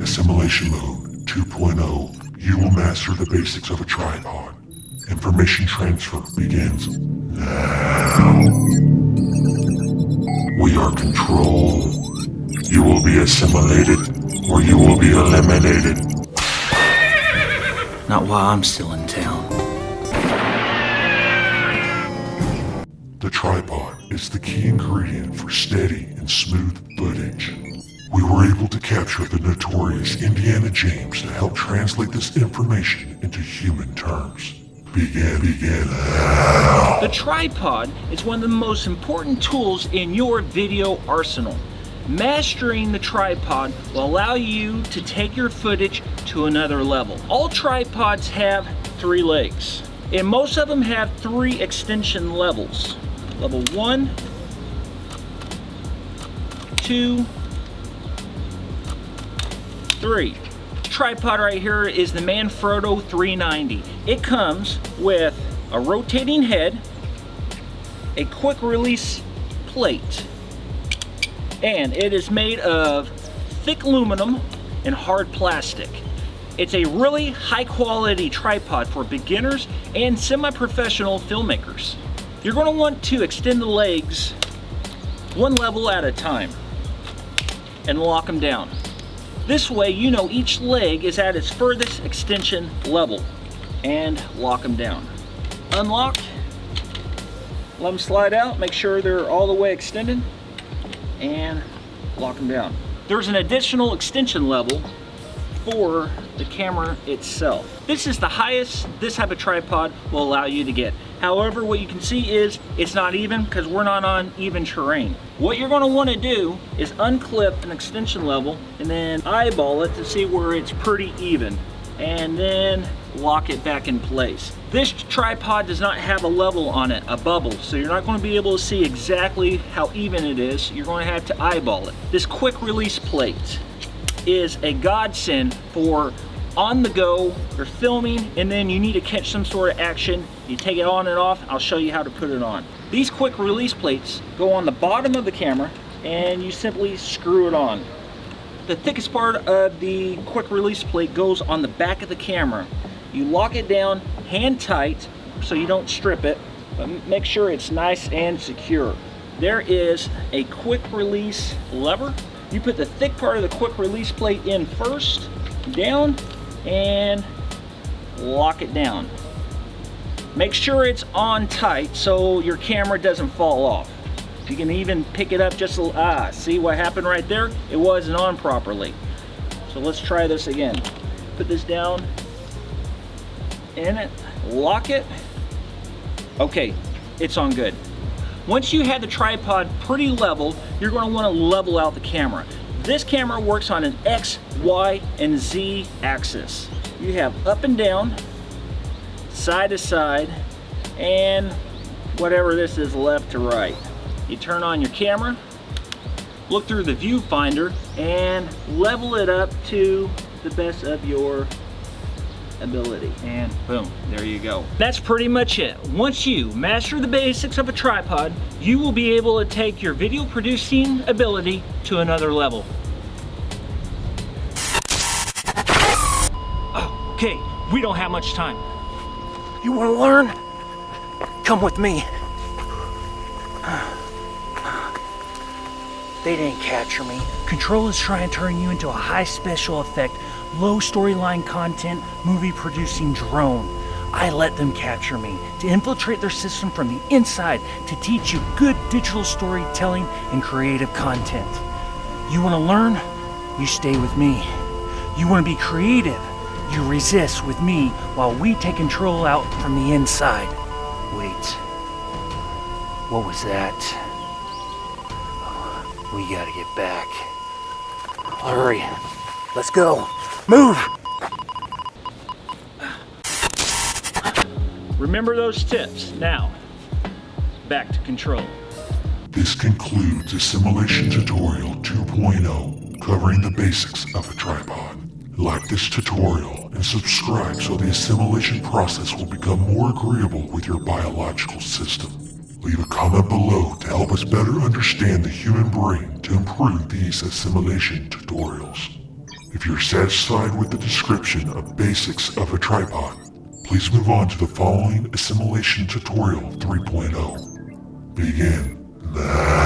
Assimilation Mode 2.0. You will master the basics of a tripod. Information transfer begins now. We are Control. You will be assimilated, or you will be eliminated. Not while I'm still in town. The tripod is the key ingredient for steady and smooth footage. We were able to capture the notorious Indiana James to help translate this information into human terms. Begin now. The tripod is one of the most important tools in your video arsenal. Mastering the tripod will allow you to take your footage to another level. All tripods have 3 legs, and most of them have 3 extension levels. Level 1, 2, 3. Tripod right here is the Manfrotto 390. It comes with a rotating head, a quick release plate, and it is made of thick aluminum and hard plastic. It's a really high quality tripod for beginners and semi-professional filmmakers. You're going to want to extend the legs one level at a time and lock them down. This way you know each leg is at its furthest extension level, and lock them down. Unlock, let them slide out, make sure they're all the way extended, and lock them down. There's an additional extension level for the camera itself. This is the highest this type of tripod will allow you to get. However, what you can see is it's not even because we're not on even terrain. What you're going to want to do is unclip an extension level and then eyeball it to see where it's pretty even, and then lock it back in place. This tripod does not have a level on it, a bubble, so you're not going to be able to see exactly how even it is. You're going to have to eyeball it. This quick release plate is a godsend for on the go, you're filming and then you need to catch some sort of action. You take it on and off. I'll show you how to put it on. These quick release plates go on the bottom of the camera and you simply screw it on. The thickest part of the quick release plate goes on the back of the camera. You lock it down hand tight so you don't strip it, but make sure it's nice and secure. There is a quick release lever. You put the thick part of the quick release plate in first, down, and lock it down. Make sure it's on tight so your camera doesn't fall off. You can even pick it up just a see what happened right there? It wasn't on properly. So let's try this again. Put this down in it, lock it. Okay, it's on good. Once you have the tripod pretty level, you're going to want to level out the camera. This camera works on an X, Y, and Z axis. You have up and down, side to side, and whatever this is, left to right. You turn on your camera, look through the viewfinder, and level it up to the best of your ability, and boom, there you go. That's pretty much it. Once you master the basics of a tripod, you will be able to take your video producing ability to another level. Okay, we don't have much time. You want to learn? Come with me. They didn't capture me. Control is trying to turn you into a high special effect, low storyline content, movie producing drone. I let them capture me to infiltrate their system from the inside to teach you good digital storytelling and creative content. You want to learn? You stay with me. You want to be creative? You resist with me while we take control out from the inside. Wait, what was that? We gotta get back. Hurry, let's go. Move! Remember those tips. Now, back to Control. This concludes Assimilation Tutorial 2.0, covering the basics of a tripod. Like this tutorial and subscribe so the assimilation process will become more agreeable with your biological system. Leave a comment below to help us better understand the human brain to improve these assimilation tutorials. If you're satisfied with the description of basics of a tripod, please move on to the following assimilation tutorial 3.0. Begin now.